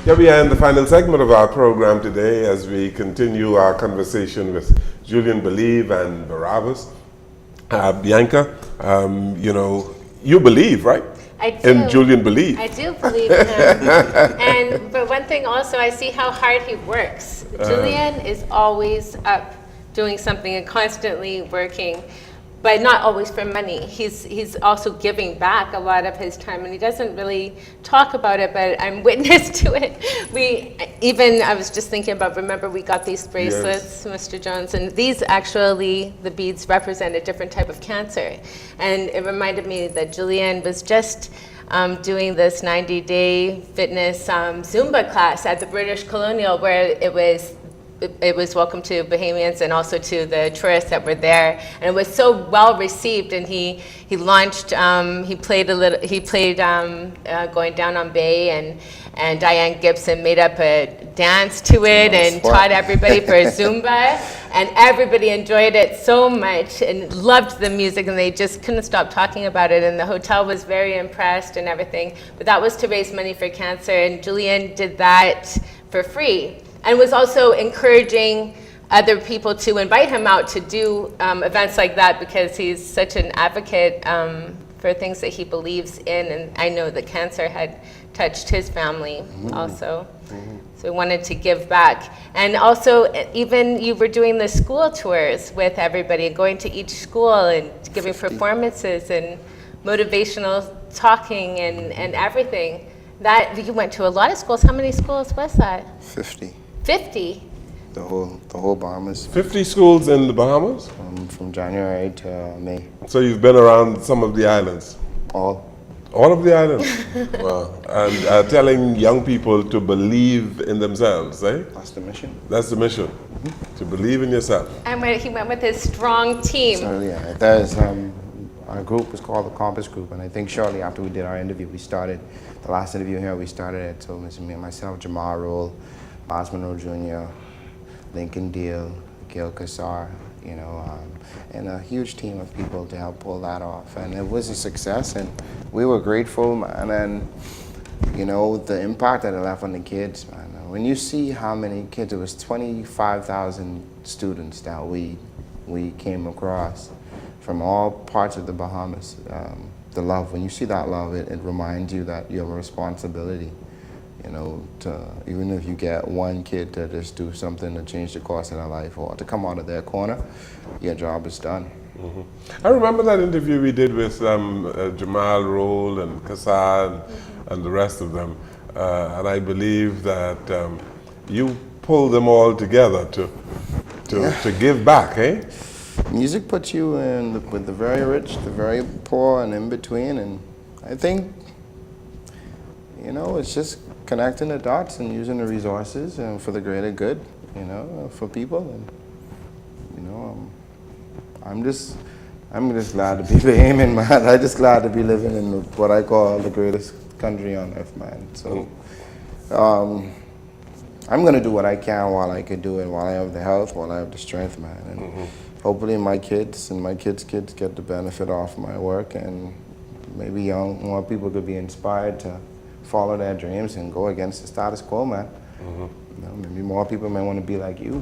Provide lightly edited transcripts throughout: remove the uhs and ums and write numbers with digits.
Here we are in the final segment of our program today as we continue our conversation with JulienBelieve and Barabbas. Bianca, you know, you believe, right? I do. In JulienBelieve. I do believe in him. But one thing also, I see how hard he works. Julien is always up doing something and constantly working, but not always for money. He's also giving back a lot of his time, and he doesn't really talk about it, but I'm witness to it. I was just thinking about, remember we got these bracelets, yes, Mr. Jones, and these actually, the beads represent a different type of cancer. And it reminded me that Julien was just doing this 90-day fitness Zumba class at the British Colonial, where it was welcome to Bahamians and also to the tourists that were there, and it was so well received. And he launched, he played Going Down on Bay, and Diane Gibson made up a dance to it and taught everybody for Zumba, and everybody enjoyed it so much and loved the music, and they just couldn't stop talking about it, and the hotel was very impressed and everything. But that was to raise money for cancer, and Julien did that for free. And was also encouraging other people to invite him out to do events like that, because he's such an advocate for things that he believes in. And I know that cancer had touched his family also. So he wanted to give back. And also, even you were doing the school tours with everybody, going to each school and giving performances and motivational talking and everything. That you went to a lot of schools. How many schools was that? 50. 50? The whole Bahamas. 50 schools in the Bahamas? From January to May. So you've been around some of the islands? All of the islands? Wow. And telling young people to believe in themselves, eh? That's the mission. That's the mission, to believe in yourself. And he went with his strong team. So yeah, there's, our group was called the Compass Group, and I think shortly after we did our interview, we started, the last interview here, we started it. So it was me and myself, Jamal Roll, Miles Monroe Jr., Lincoln Deal, Gil Kassar, you know, and a huge team of people to help pull that off. And it was a success, and we were grateful, man. And, you know, the impact that it left on the kids, man. When you see how many kids, it was 25,000 students that we came across from all parts of the Bahamas. The love, when you see that love, it reminds you that you have a responsibility. You know, even if you get one kid to just do something to change the course of their life or to come out of their corner, your job is done. I remember that interview we did with Jamal Roll and Kassar and the rest of them, and I believe that you pulled them all together to give back, eh? Music puts you in with the very rich, the very poor, and in between, and I think, you know, it's just connecting the dots and using the resources and for the greater good, you know, for people. And, you know, I'm just glad to be Bahamian, man. I'm just glad to be living in what I call the greatest country on earth, man. So, I'm gonna do what I can while I can do it, while I have the health, while I have the strength, man. And hopefully my kids and my kids' kids get the benefit off my work, and maybe more people could be inspired to follow their dreams and go against the status quo, man. You know, maybe more people may want to be like you.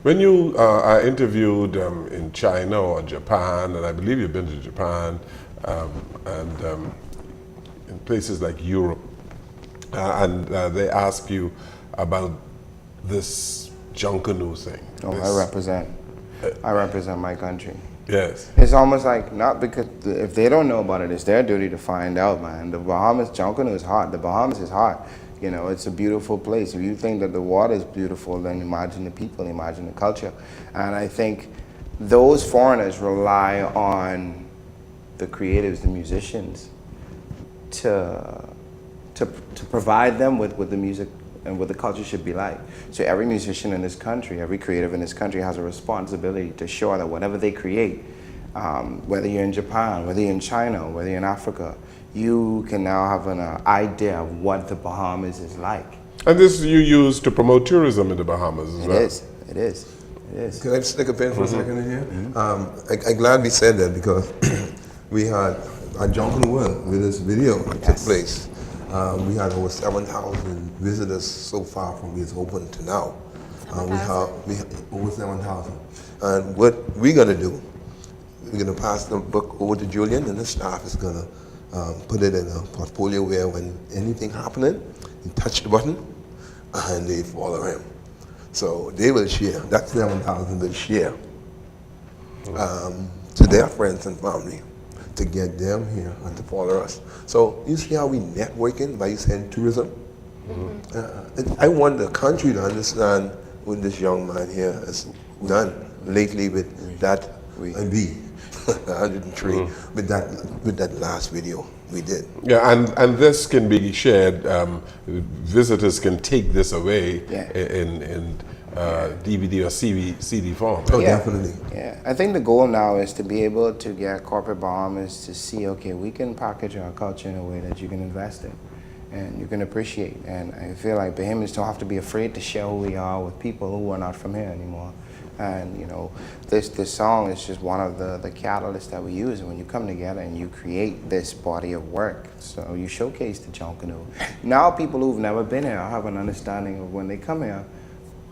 When you are interviewed in China or Japan, and I believe you've been to Japan, and in places like Europe, and they ask you about this Junkanoo thing. Oh, I represent my country. Yes. It's almost like, not because, if they don't know about it, it's their duty to find out, man. The Bahamas, Junkanoo is hot. The Bahamas is hot. You know, it's a beautiful place. If you think that the water is beautiful, then imagine the people, imagine the culture. And I think those foreigners rely on the creatives, the musicians, to provide them with the music and what the culture should be like. So every musician in this country, every creative in this country has a responsibility to show that whatever they create, whether you're in Japan, whether you're in China, whether you're in Africa, you can now have an idea of what the Bahamas is like. And this you use to promote tourism in the Bahamas as well. It is. Can I just stick a pin for a second in here? I'm glad we said that, because we had our Junkanoo with this video that took place. We had over 7,000 visitors so far from it's open to now. We have over 7,000. And what we're going to do, we're going to pass the book over to Julian, and the staff is going to put it in a portfolio where when anything happening, you touch the button and they follow him. So they will share. That 7,000 will share to their friends and family to get them here and to follow us. So you see how we networking by saying tourism? I want the country to understand what this young man here has done lately with that and B 103 with that last video we did. Yeah, and this can be shared. Visitors can take this away in DVD or CD form. Oh, definitely. Yeah, I think the goal now is to be able to get corporate Bahamas to see, okay, we can package our culture in a way that you can invest in and you can appreciate. And I feel like Bahamians don't have to be afraid to share who we are with people who are not from here anymore. And you know, this song is just one of the catalysts that we use. And when you come together and you create this body of work, so you showcase the Junkanoo. Now people who've never been here have an understanding of when they come here,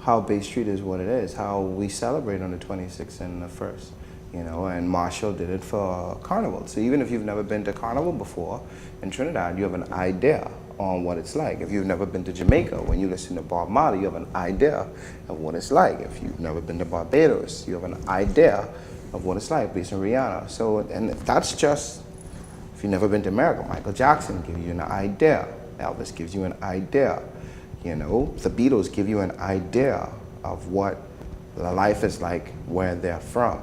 how Bay Street is what it is, how we celebrate on the 26th and the 1st, you know, and Marshall did it for Carnival. So even if you've never been to Carnival before in Trinidad, you have an idea on what it's like. If you've never been to Jamaica, when you listen to Bob Marley, you have an idea of what it's like. If you've never been to Barbados, you have an idea of what it's like based on Rihanna. So, and that's just, if you've never been to America, Michael Jackson gives you an idea. Elvis gives you an idea. You know, the Beatles give you an idea of what the life is like where they're from.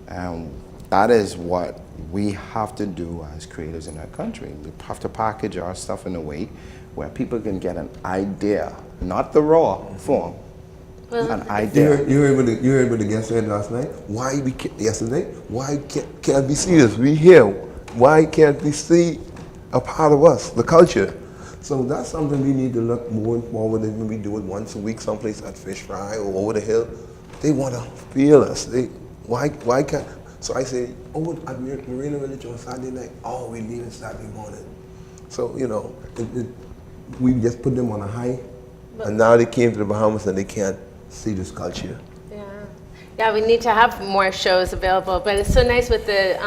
And that is what we have to do as creators in our country. We have to package our stuff in a way where people can get an idea, not the raw form, an idea. You heard what the guest said last night? Yesterday? Why can't we see this? We here. Why can't we see a part of us, the culture? So that's something we need to look more forward to when we do it once a week, someplace at Fish Fry or over the hill. They want to feel us. Why can't? So I say, at Marina Village on Saturday night, we leave it Saturday morning. So, you know, we just put them on a high, and now they came to the Bahamas and they can't see this culture. Yeah, we need to have more shows available, but it's so nice with the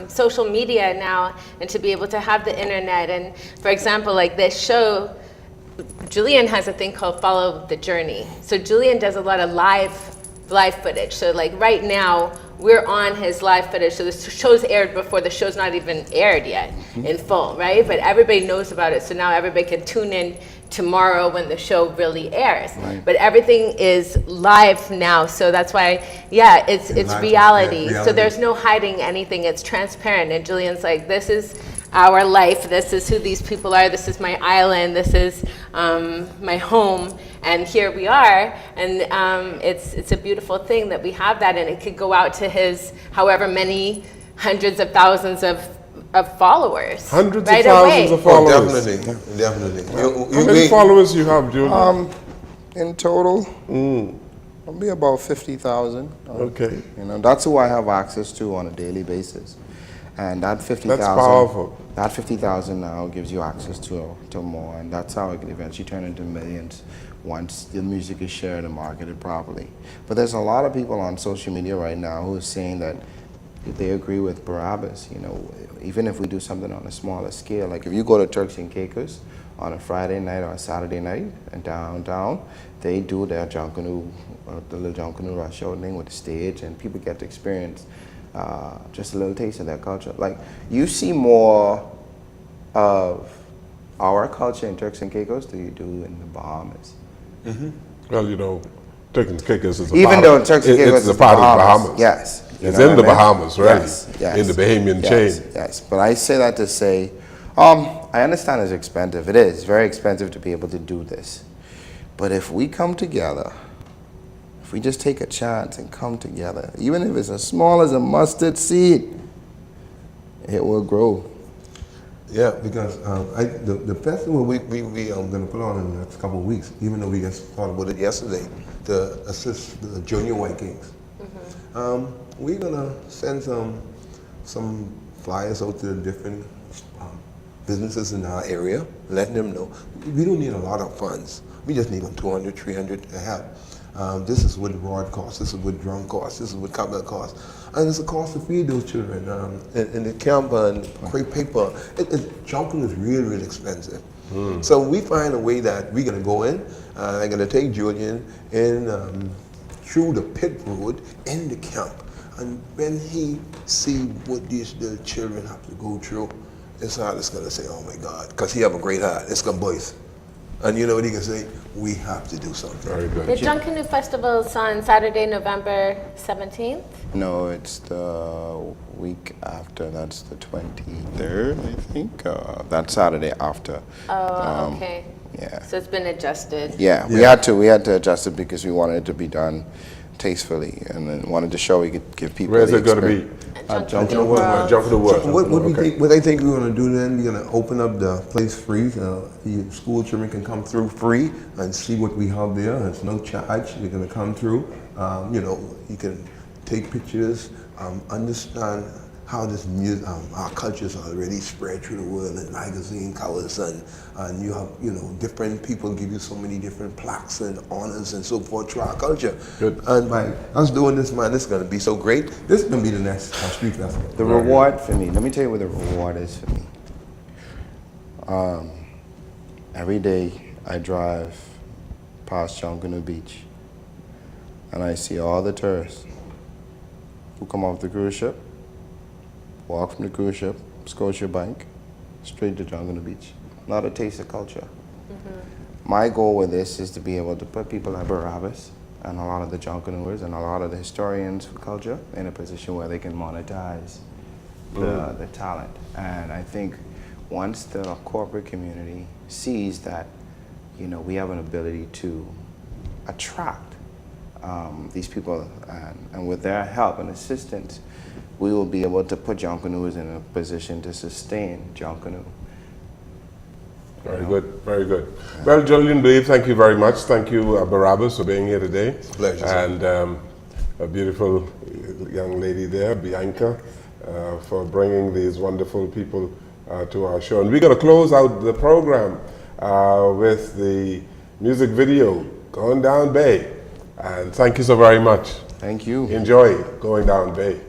social media now and to be able to have the internet. And for example, like this show, Julien has a thing called Follow the Journey. So Julien does a lot of live footage. So like right now, we're on his live footage. So the show's aired before the show's not even aired yet in full, right? But everybody knows about it. So now everybody can tune in tomorrow when the show really airs. Right. But everything is live now. So that's why, it's reality. So there's no hiding anything. It's transparent. And Julien's like, this is our life. This is who these people are. This is my island. This is my home. And here we are, and it's a beautiful thing that we have that, and it could go out to his however many hundreds of thousands of followers. Hundreds right of thousands away. of followers. Definitely. How many followers you have, Julian? In total, it'll be about 50,000. Okay. You know, that's who I have access to on a daily basis, and that 50,000. That's powerful. That 50,000 now gives you access to more, and that's how it can eventually turn into millions once the music is shared and marketed properly. But there's a lot of people on social media right now who are saying that they agree with Barabbas. You know, even if we do something on a smaller scale, like if you go to Turks and Caicos on a Friday night or a Saturday night and downtown, they do their Junkanoo, the little Junkanoo rush show thing with the stage, and people get to experience just a little taste of their culture. Like, you see more of our culture in Turks and Caicos than you do in the Bahamas. Well, you know, Turks and Caicos is a Even part though of, Turks and Caicos it's is a part of the Bahamas. Bahamas. Yes. It's in the Bahamas, right? Yes. In the Bahamian chain. Yes. But I say that to say, I understand it's expensive. It is very expensive to be able to do this. But if we come together, if we just take a chance and come together, even if it's as small as a mustard seed, it will grow. Yeah, because the festival we're going to put on in the next couple of weeks, even though we just thought about it yesterday, to assist the Junior White Kings. We're going to send some flyers out to the different businesses in our area, letting them know we don't need a lot of funds. We just need 200, 300 to help. This is what the rod costs, this is what drum costs, this is what copper costs. And it's a cost to feed those children. In the camp and crepe paper, jumping is really, really expensive. So we find a way that we're gonna go in, I'm gonna take Julian in through the pit road in the camp. And when he see what these little children have to go through, his heart is gonna say, oh my God, because he have a great heart, it's gonna burst. And you know what he can say? We have to do something. Very good. The Junk Canoe Festival's on Saturday, November 17th. No, it's the week after. That's the 23rd, I think. That Saturday after. Oh, okay. Yeah. So it's been adjusted. Yeah, we had to adjust it because we wanted it to be done tastefully, and then wanted to show we could give people. Where's the it going to experience. be? Junk Canoe World. Jump for the world. What I think we're going to do then, we're going to open up the place free. The school children can come through free and see what we have there. It's no charge. They're going to come through. You know, you can take pictures, understand how this music, our cultures are already spread through the world in magazine covers, and you have, you know, different people give you so many different plaques and honors and so forth through our culture. Good. And by us doing this, man, this is going to be so great. This is going to be the next street festival. The reward for me, let me tell you what the reward is for me. Every day I drive past Junk Canoe Beach and I see all the tourists who come off the cruise ship, walk from the cruise ship, Scotiabank, straight to Junk Canoe Beach. Not a taste of culture. My goal with this is to be able to put people like Barabbas and a lot of the junk canoers and a lot of the historians for culture in a position where they can monetize the talent. And I think once the corporate community sees that, you know, we have an ability to attract these people, and with their help and assistance, we will be able to put junk canoers in a position to sustain junk canoe. Very good, very good. Well, JulienBelieve, thank you very much. Thank you, Barabbas, for being here today. Pleasure, sir. And a beautiful young lady there, Bianca, for bringing these wonderful people to our show. And we're going to close out the program with the music video, Going Down Bay. And thank you so very much. Thank you. Enjoy Going Down Bay.